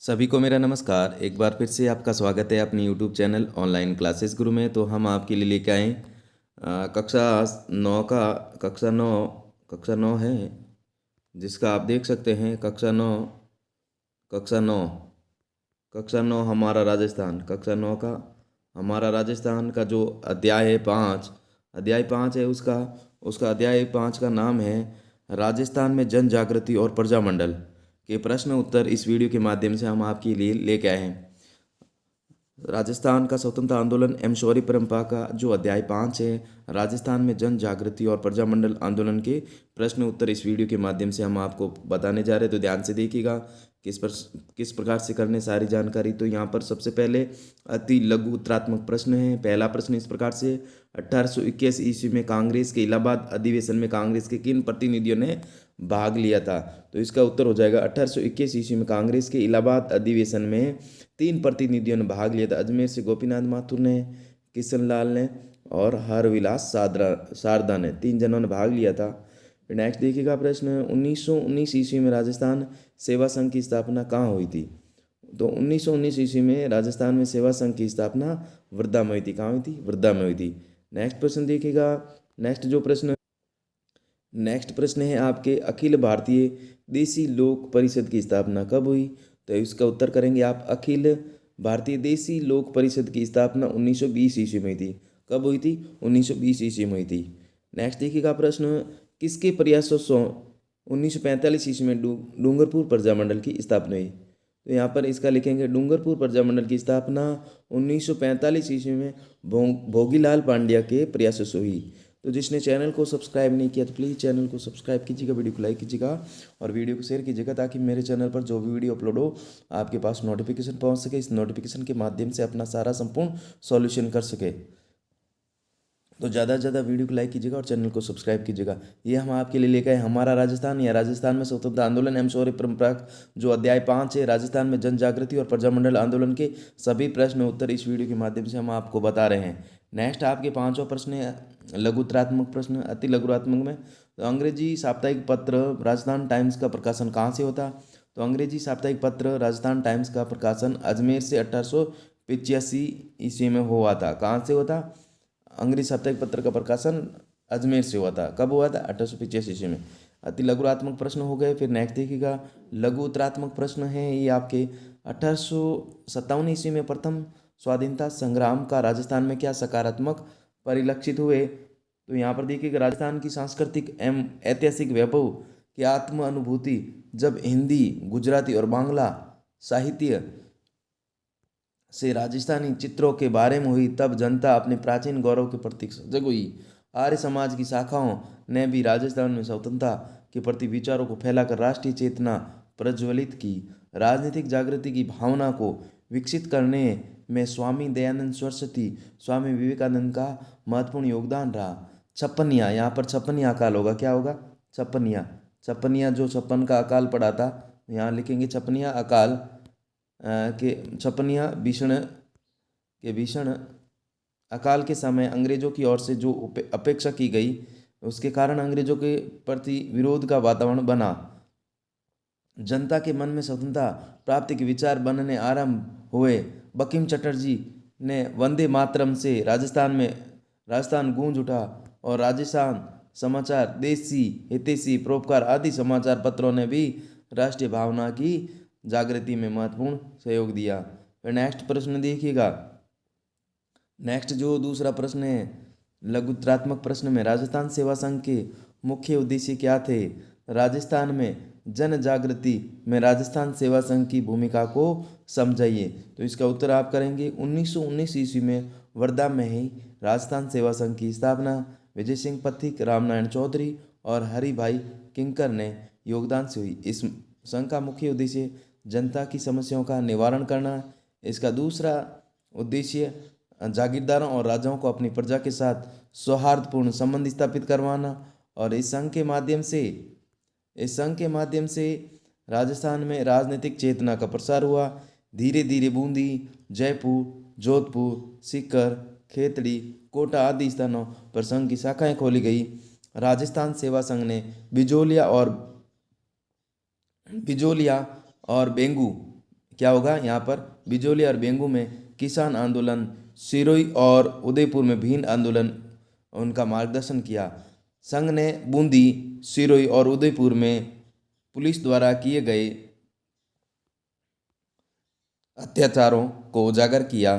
सभी को मेरा नमस्कार। एक बार फिर से आपका स्वागत है अपनी यूट्यूब चैनल ऑनलाइन क्लासेस गुरु में। तो हम आपके लिए लेके आए कक्षा 9 का कक्षा 9 है, जिसका आप देख सकते हैं कक्षा 9 कक्षा 9 हमारा राजस्थान का जो अध्याय 5 है, उसका उसका अध्याय 5 का नाम है राजस्थान में जन जागृति और प्रजामंडल के प्रश्न उत्तर। इस वीडियो के माध्यम से हम आपके लिए लेके आए हैं राजस्थान का स्वतंत्र आंदोलन एवं शौर्य परंपरा का जो अध्याय 5 है, राजस्थान में जन जागृति और प्रजामंडल आंदोलन के प्रश्न उत्तर। इस वीडियो के माध्यम से हम आपको बताने जा रहे हैं, तो ध्यान से देखिएगा किस प्रकार से करने सारी जानकारी। तो यहाँ पर सबसे पहले अति लघु उत्तरात्मक प्रश्न है। पहला प्रश्न इस प्रकार से, 1821 ईस्वी में कांग्रेस के इलाहाबाद अधिवेशन में कांग्रेस के किन प्रतिनिधियों ने भाग लिया था? तो इसका उत्तर हो जाएगा 1821 ईस्वी में कांग्रेस के इलाहाबाद अधिवेशन में 3 प्रतिनिधियों ने भाग लिया था। अजमेर से गोपीनाथ माथुर ने, किशन लाल ने और हरविलास शारदा ने, 3 जनों ने भाग लिया था। फिर नेक्स्ट देखिएगा प्रश्न, 1919 ईस्वी में राजस्थान सेवा संघ की स्थापना कहाँ हुई थी? तो 1919 ईस्वी में राजस्थान में सेवा संघ की स्थापना वर्धा में हुई थी। कहाँ हुई थी? वर्धा में हुई थी। नेक्स्ट प्रश्न देखिएगा। नेक्स्ट प्रश्न है आपके, अखिल भारतीय देसी लोक परिषद की स्थापना कब हुई? तो इसका उत्तर करेंगे आप, अखिल भारतीय देसी लोक परिषद की स्थापना 1920 ईस्वी में थी। कब हुई थी? 1920 ईस्वी में हुई थी। नेक्स्ट देखिएगा प्रश्न, किसके प्रयासों से 1945 ईस्वी में डूंगरपुर प्रजामंडल की स्थापना हुई? तो यहाँ पर इसका लिखेंगे, डूंगरपुर प्रजामंडल की स्थापना 1945 ईस्वी में भोगीलाल पांड्या के प्रयासों से हुई। तो जिसने चैनल को सब्सक्राइब नहीं किया तो प्लीज़ चैनल को सब्सक्राइब कीजिएगा, वीडियो को लाइक कीजिएगा और वीडियो को शेयर कीजिएगा, ताकि मेरे चैनल पर जो भी वीडियो अपलोड हो आपके पास नोटिफिकेशन पहुंच सके। इस नोटिफिकेशन के माध्यम से अपना सारा संपूर्ण सॉल्यूशन कर सके। तो ज़्यादा से ज़्यादा वीडियो को लाइक कीजिएगा और चैनल को सब्सक्राइब कीजिएगा। ये हम आपके लिए लेकर आए हमारा राजस्थान या राजस्थान में स्वतंत्र आंदोलन एवं शौर्य परंपरा जो अध्याय 5 है, राजस्थान में जन जागृति और प्रजामंडल आंदोलन के सभी प्रश्न उत्तर इस वीडियो के माध्यम से हम आपको बता रहे हैं। नेक्स्ट आपके 5वां प्रश्न है लघुत्रात्मक प्रश्न, अति लघुरात्मक में। तो अंग्रेजी साप्ताहिक पत्र राजस्थान टाइम्स का प्रकाशन कहाँ से होता? तो अंग्रेजी साप्ताहिक पत्र राजस्थान टाइम्स का प्रकाशन अजमेर से 1885 ईस्वी में हुआ था। कहाँ से हुआ था? अंग्रेजी साप्ताहिक पत्र का प्रकाशन अजमेर से हुआ था। कब हुआ था? 1885 ईस्वी में। अति लघुरात्मक प्रश्न हो गए। फिर नेक्स्ट देखिएगा, लघु उत्तरात्मक प्रश्न है ये आपके, 1857 ईस्वी में प्रथम स्वाधीनता संग्राम का राजस्थान में क्या सकारात्मक परिलक्षित हुए? तो यहाँ पर देखिएगा, राजस्थान की सांस्कृतिक एवं ऐतिहासिक वैभव की आत्म अनुभूति जब हिंदी, गुजराती और बांग्ला साहित्य से राजस्थानी चित्रों के बारे में हुई, तब जनता अपने प्राचीन गौरव के प्रति सजग हुई। आर्य समाज की शाखाओं ने भी राजस्थान में स्वतंत्रता के प्रति विचारों को फैलाकर राष्ट्रीय चेतना प्रज्वलित की। राजनीतिक जागृति की भावना को विकसित करने में स्वामी दयानंद सरस्वती, स्वामी विवेकानंद का महत्वपूर्ण योगदान रहा। छप्पनिया, यहाँ पर छप्पनिया अकाल होगा, क्या होगा? छप्पनिया जो 56 का अकाल पड़ा था, यहाँ लिखेंगे छप्पनिया अकाल के छप्पनिया भीषण अकाल के समय अंग्रेजों की ओर से जो अपेक्षा की गई, उसके कारण अंग्रेजों के प्रति विरोध का वातावरण बना। जनता के मन में स्वतंत्रता प्राप्ति के विचार बनने आरंभ हुए। बंकिम चटर्जी ने वंदे मातरम से राजस्थान गूंज उठा और राजस्थान समाचार, देसी हितैषी, परोपकार आदि समाचार पत्रों ने भी राष्ट्रीय भावना की जागृति में महत्वपूर्ण सहयोग दिया। फिर नेक्स्ट प्रश्न देखिएगा। नेक्स्ट जो दूसरा प्रश्न है लघुत्रात्मक प्रश्न में, राजस्थान सेवा संघ के मुख्य उद्देश्य क्या थे? राजस्थान में जन जागृति में राजस्थान सेवा संघ की भूमिका को समझाइए। तो इसका उत्तर आप करेंगे, 1919 ईस्वी में वर्धा में ही राजस्थान सेवा संघ की स्थापना विजय सिंह पथिक, रामनारायण चौधरी और हरिभाई किंकर ने योगदान से हुई। इस संघ का मुख्य उद्देश्य जनता की समस्याओं का निवारण करना। इसका दूसरा उद्देश्य जागीरदारों और राजाओं को अपनी प्रजा के साथ सौहार्दपूर्ण संबंध स्थापित करवाना। और इस संघ के माध्यम से राजस्थान में राजनीतिक चेतना का प्रसार हुआ। धीरे धीरे बूंदी, जयपुर, जोधपुर, सीकर, खेतड़ी, कोटा आदि स्थानों पर संघ की शाखाएं खोली गई। राजस्थान सेवा संघ ने बिजोलिया और बेंगू क्या होगा यहाँ पर, बिजोली और बेंगू में किसान आंदोलन, सिरोही और उदयपुर में भील आंदोलन उनका मार्गदर्शन किया। संघ ने बूंदी, सिरोही और उदयपुर में पुलिस द्वारा किए गए अत्याचारों को उजागर किया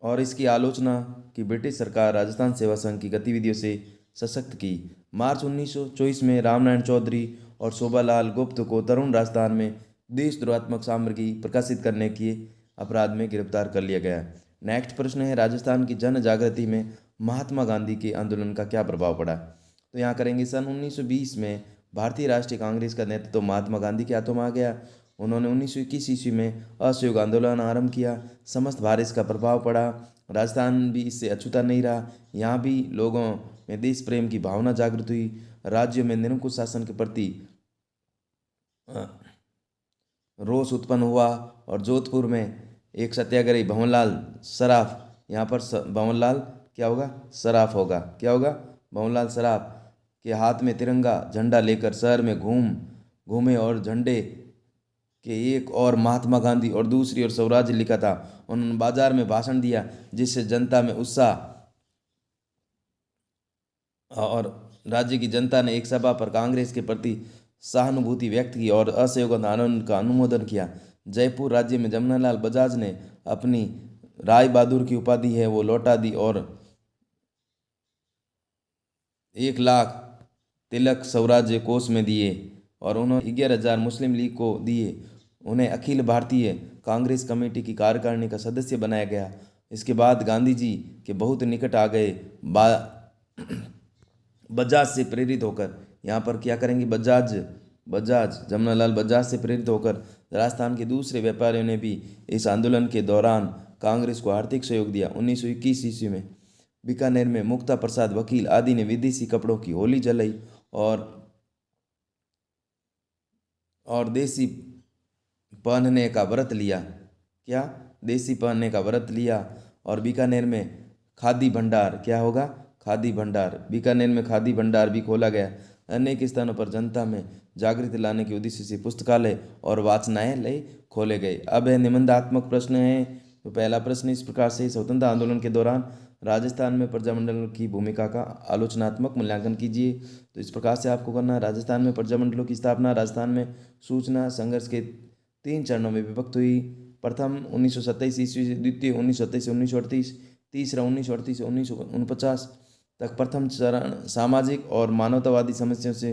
और इसकी आलोचना की। ब्रिटिश सरकार राजस्थान सेवा संघ की गतिविधियों से सशक्त की। मार्च 1924 में रामनारायण चौधरी और शोभालाल गुप्त को तरुण राजस्थान में देशद्रोहात्मक सामग्री प्रकाशित करने के अपराध में गिरफ्तार कर लिया गया। नेक्स्ट प्रश्न है, राजस्थान की जन जागृति में महात्मा गांधी के आंदोलन का क्या प्रभाव पड़ा। तो यहाँ करेंगे, सन 1920 में भारतीय राष्ट्रीय कांग्रेस का नेतृत्व महात्मा गांधी के हाथों में आ गया। उन्होंने 1921 ईस्वी में असहयोग आंदोलन आरंभ किया। समस्त भारत इसका प्रभाव पड़ा। राजस्थान भी इससे अछूता नहीं रहा। यहाँ भी लोगों में देश प्रेम की भावना जागृत हुई। राज्यों में निरंकुश शासन के प्रति रोष उत्पन्न हुआ और जोधपुर में एक सत्याग्रही भंवरलाल सराफ, यहाँ पर भंवरलाल क्या होगा, सराफ होगा, क्या होगा, भंवरलाल सराफ के हाथ में तिरंगा झंडा लेकर शहर में घूमे और झंडे के एक और महात्मा गांधी और दूसरी ओर स्वराज्य लिखा था। उन्होंने बाजार में भाषण दिया जिससे जनता में उत्साह, और राज्य की जनता ने एक सभा पर कांग्रेस के प्रति सहानुभूति व्यक्त की और असहयोग आंदोलन का अनुमोदन किया। जयपुर राज्य में जमनालाल बजाज ने अपनी राय बहादुर की उपाधि है वो लौटा दी और 1,00,000 तिलक स्वराज्य कोष में दिए और उन्होंने 11,000 मुस्लिम लीग को दिए। उन्हें अखिल भारतीय कांग्रेस कमेटी की कार्यकारिणी का सदस्य बनाया गया। इसके बाद गांधी जी के बहुत निकट आ गए बजाज से प्रेरित होकर, यहाँ पर क्या करेंगे, बजाज जमनालाल बजाज से प्रेरित होकर राजस्थान के दूसरे व्यापारियों ने भी इस आंदोलन के दौरान कांग्रेस को आर्थिक सहयोग दिया। 1921 ईस्वी में बीकानेर में मुक्ता प्रसाद वकील आदि ने विदेशी कपड़ों की होली जलाई और देसी पहनने का व्रत लिया। क्या, देसी पहनने का व्रत लिया। और बीकानेर में खादी भंडार, क्या होगा, खादी भंडार, बीकानेर में खादी भंडार भी खोला गया। अनेक स्थानों पर जनता में जागृति लाने के उद्देश्य से पुस्तकालय और वाचनालय खोले गए। अब है निबंधात्मक प्रश्न है। तो पहला प्रश्न इस प्रकार से, स्वतंत्रता आंदोलन के दौरान राजस्थान में प्रजामंडलों की भूमिका का आलोचनात्मक मूल्यांकन कीजिए। तो इस प्रकार से आपको करना है। राजस्थान में प्रजामंडलों की स्थापना राजस्थान में सूचना संघर्ष के 3 चरणों में विभक्त हुई। प्रथम 1927 ईस्वी से, द्वितीय 1927 से 1938, तीसरा 1938 से 1949 तक। प्रथम चरण सामाजिक और मानवतावादी समस्याओं से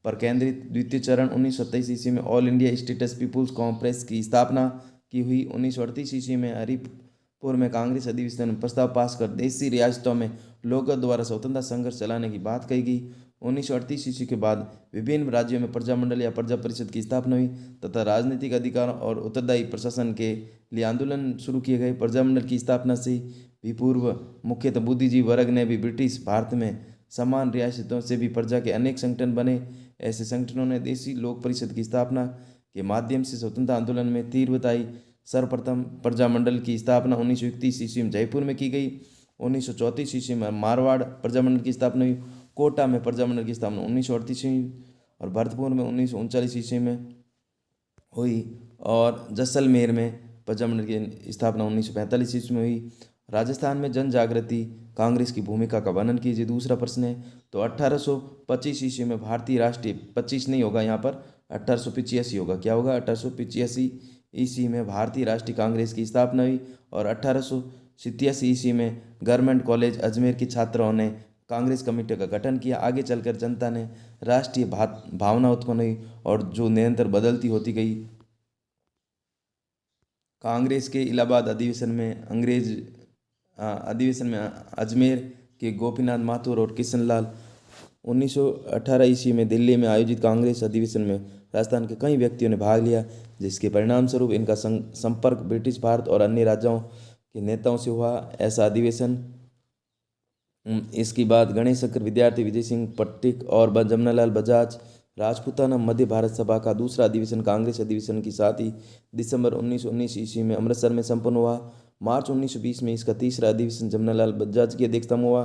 पर केंद्रित। द्वितीय चरण 1927 ईस्वी में all India states peoples congress की स्थापना की हुई। 1938 ईस्वी में हरिपुर में कांग्रेस अधिवेशन में प्रस्ताव पास कर देशी रियासतों में लोगों द्वारा स्वतंत्रता संघर्ष चलाने की बात कही गई। 1938 ईस्वी के बाद विभिन्न राज्यों में प्रजामंडल या प्रजा परिषद की स्थापना हुई तथा राजनीतिक अधिकार और उत्तरदायी प्रशासन के लिए आंदोलन शुरू किए गए। प्रजामंडल की स्थापना से भी पूर्व मुख्यतः बुद्धिजीवी वर्ग ने भी ब्रिटिश भारत में समान रियासतों से भी प्रजा के अनेक संगठन बने। ऐसे संगठनों ने देशी लोक परिषद की स्थापना के माध्यम से स्वतंत्रता आंदोलन में तीव्रता आई। सर्वप्रथम प्रजामंडल की स्थापना 1931 ईस्वी में जयपुर में की गई। 1934 ईस्वी में मारवाड़ प्रजामंडल की स्थापना हुई। कोटा में प्रजामंडल की स्थापना 1938 में और भरतपुर में 1939 ईस्वी में हुई और जैसलमेर में प्रजामंडल की स्थापना 1945 ईस्वी में हुई। राजस्थान में जन जागृति कांग्रेस की भूमिका का वर्णन कीजिए। दूसरा प्रश्न है। तो 1825 ईस्वी में भारतीय राष्ट्रीय, 25 नहीं होगा यहाँ पर, 1885 होगा। क्या होगा, 1885 ईस्वी में भारतीय राष्ट्रीय कांग्रेस की स्थापना हुई और 1887 ईस्वी में गवर्नमेंट कॉलेज अजमेर के छात्रों ने कांग्रेस कमेटी का गठन किया। आगे चलकर जनता ने राष्ट्रीय भावना उत्पन्न हुई और जो निरंतर बदलती होती गई। कांग्रेस के इलाहाबाद अधिवेशन में अजमेर के गोपीनाथ माथुर और किशनलाल। 1918 ईस्वी में दिल्ली में आयोजित कांग्रेस अधिवेशन में राजस्थान के कई व्यक्तियों ने भाग लिया, जिसके परिणाम स्वरूप इनका संपर्क ब्रिटिश भारत और अन्य राज्यों के नेताओं से हुआ। ऐसा अधिवेशन इसके बाद गणेश शंकर विद्यार्थी, विजय सिंह पट्टिक और जमनालाल बजाज राजपूताना मध्य भारत सभा का दूसरा अधिवेशन कांग्रेस अधिवेशन के साथ ही दिसंबर 1919 ईस्वी में अमृतसर में संपन्न हुआ। मार्च 1920 में इसका तीसरा अधिवेशन जमनालाल बजाज की अध्यक्षता में हुआ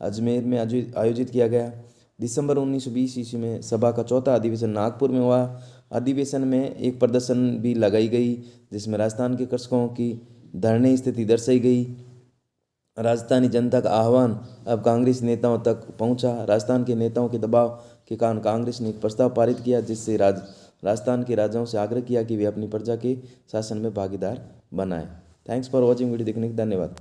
अजमेर में आयोजित किया गया। दिसंबर 1920 ईस्वी में सभा का चौथा अधिवेशन नागपुर में हुआ। अधिवेशन में एक प्रदर्शन भी लगाई गई जिसमें राजस्थान के कृषकों की धरने स्थिति दर्शाई गई। राजस्थानी जनता का आह्वान अब कांग्रेस नेताओं तक पहुंचा। राजस्थान के नेताओं के दबाव के कारण कांग्रेस ने एक प्रस्ताव पारित किया जिससे राजस्थान के राजाओं से आग्रह किया कि वे अपनी प्रजा के शासन में भागीदार बनाएं। Thanks for watching. वीडियो देखने के धन्यवाद।